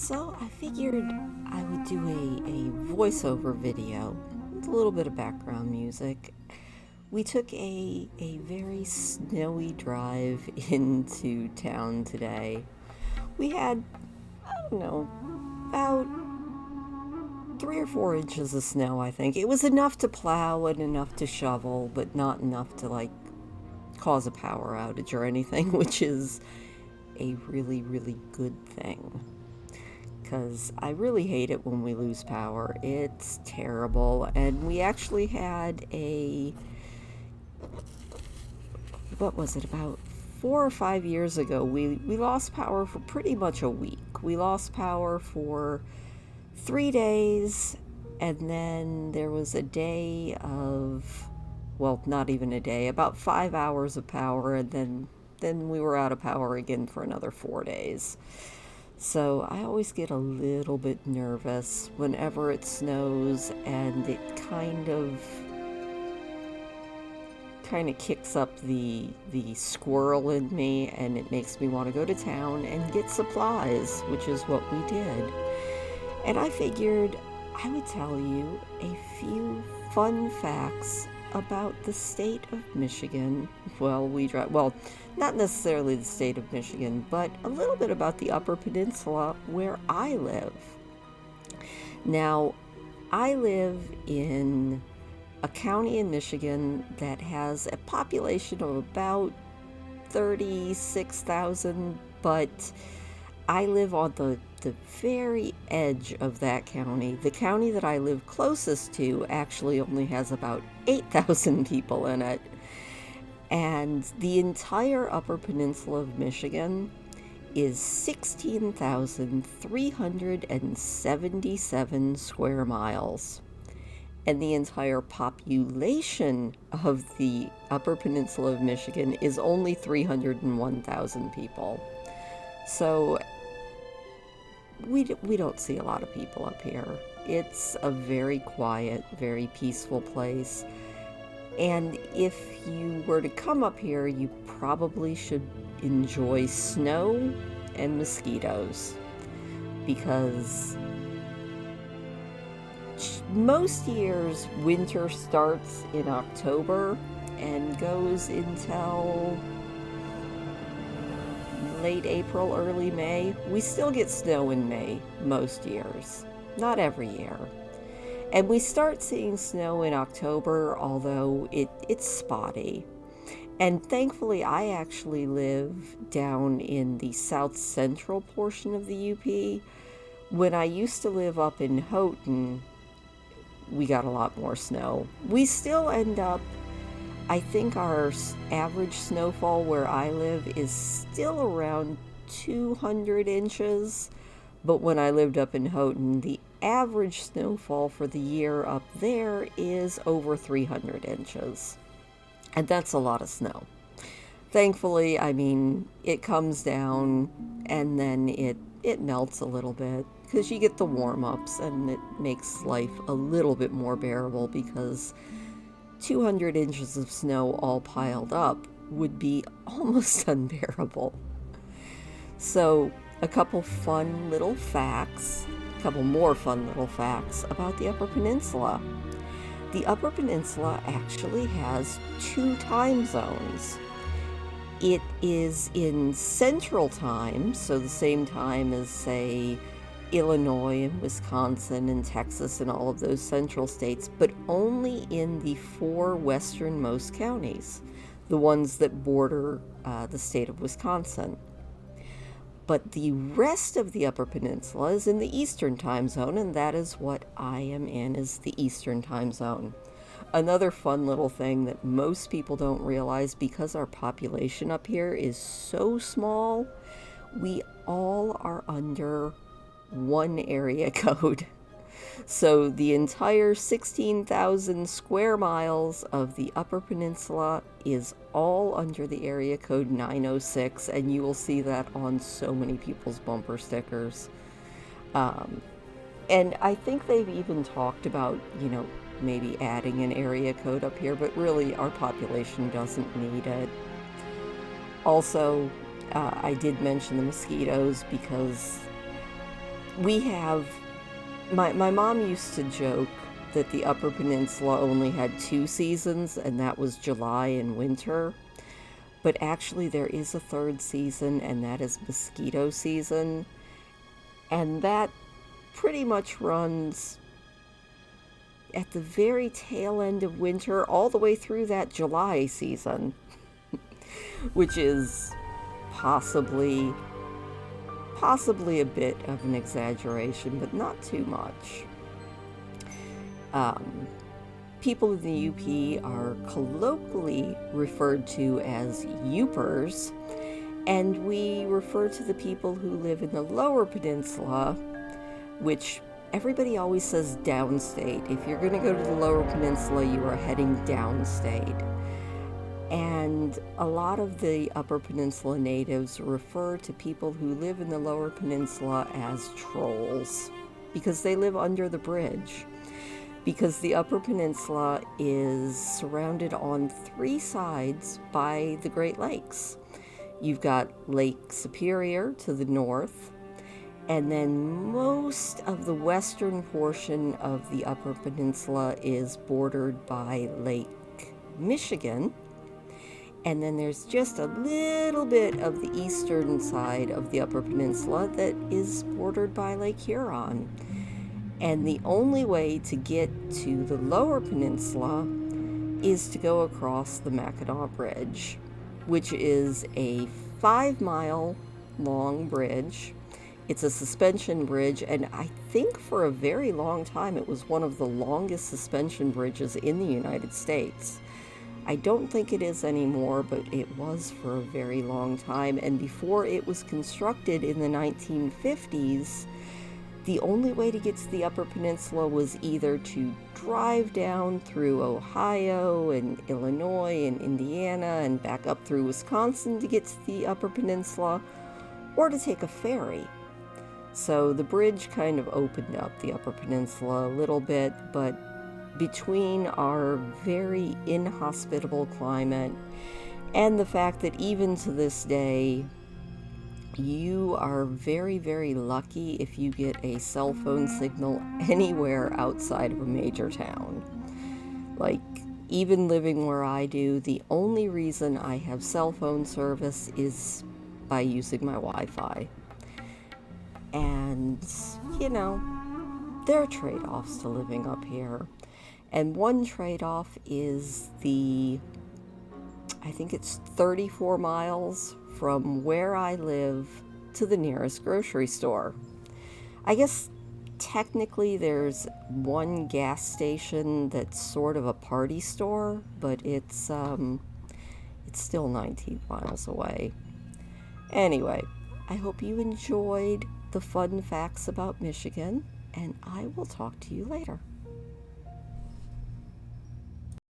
So I figured I would do a voiceover video with a little bit of background music. We took a very snowy drive into town today. We had, I don't know, about 3 or 4 inches of snow, I think. It was enough to plow and enough to shovel, but not enough to, cause a power outage or anything, which is a really, really good thing. Because I really hate it when we lose power. It's terrible. And we actually had what was it, about 4 or 5 years ago, we lost power for pretty much a week. We lost power for 3 days, and then there was a day of, well, not even a day, about 5 hours of power, and then we were out of power again for another 4 days. So I always get a little bit nervous whenever it snows, and it kind of kicks up the squirrel in me, and it makes me want to go to town and get supplies, which is what we did. And I figured I would tell you a few fun facts about the state of Michigan. Well, not necessarily the state of Michigan, but a little bit about the Upper Peninsula where I live. Now, I live in a county in Michigan that has a population of about 36,000, but I live on the very edge of that county. The county that I live closest to actually only has about 8,000 people in it. And the entire Upper Peninsula of Michigan is 16,377 square miles. And the entire population of the Upper Peninsula of Michigan is only 301,000 people. So we don't see a lot of people up here. It's a very quiet, very peaceful place. And if you were to come up here, you probably should enjoy snow and mosquitoes, because most years winter starts in October and goes until late April, early May. We still get snow in May most years, not every year. And we start seeing snow in October, although it's spotty. And thankfully, I actually live down in the south central portion of the UP. When I used to live up in Houghton, we got a lot more snow. We still end up, I think our average snowfall where I live is still around 200 inches. But when I lived up in Houghton, the average snowfall for the year up there is over 300 inches. And that's a lot of snow. Thankfully, it comes down and then it melts a little bit, because you get the warm-ups and it makes life a little bit more bearable, because 200 inches of snow all piled up would be almost unbearable. So, a couple more fun little facts about the Upper Peninsula. The Upper Peninsula actually has 2 time zones. It is in Central Time, so the same time as, say, Illinois and Wisconsin and Texas and all of those central states, but only in the 4 westernmost counties, the ones that border the state of Wisconsin. But the rest of the Upper Peninsula is in the Eastern Time Zone, and that is what I am in, is the Eastern Time Zone. Another fun little thing that most people don't realize, because our population up here is so small, we all are under one area code. So the entire 16,000 square miles of the Upper Peninsula is all under the area code 906, and you will see that on so many people's bumper stickers. And I think they've even talked about, maybe adding an area code up here, but really our population doesn't need it. Also, I did mention the mosquitoes because We have, my mom used to joke that the Upper Peninsula only had two seasons, and that was July and winter. But actually, there is a third season, and that is mosquito season. And that pretty much runs at the very tail end of winter, all the way through that July season, which is possibly a bit of an exaggeration, but not too much. People in the UP are colloquially referred to as Upers, and we refer to the people who live in the Lower Peninsula, which everybody always says downstate. If you're going to go to the Lower Peninsula, you are heading downstate. And a lot of the Upper Peninsula natives refer to people who live in the Lower Peninsula as trolls, because they live under the bridge. Because the Upper Peninsula is surrounded on three sides by the Great Lakes. You've got Lake Superior to the north, and then most of the western portion of the Upper Peninsula is bordered by Lake Michigan. And then there's just a little bit of the eastern side of the Upper Peninsula that is bordered by Lake Huron. And the only way to get to the Lower Peninsula is to go across the Mackinac Bridge, which is a 5-mile long bridge. It's a suspension bridge, and I think for a very long time it was one of the longest suspension bridges in the United States. I don't think it is anymore, but it was for a very long time. And before it was constructed in the 1950s, the only way to get to the Upper Peninsula was either to drive down through Ohio and Illinois and Indiana and back up through Wisconsin to get to the Upper Peninsula, or to take a ferry. So the bridge kind of opened up the Upper Peninsula a little bit, but between our very inhospitable climate and the fact that even to this day, you are very, very lucky if you get a cell phone signal anywhere outside of a major town. Like, even living where I do, the only reason I have cell phone service is by using my Wi-Fi. And, there are trade-offs to living up here. And one trade-off is I think it's 34 miles from where I live to the nearest grocery store. I guess technically there's one gas station that's sort of a party store, but it's still 19 miles away. Anyway, I hope you enjoyed the fun facts about Michigan, and I will talk to you later.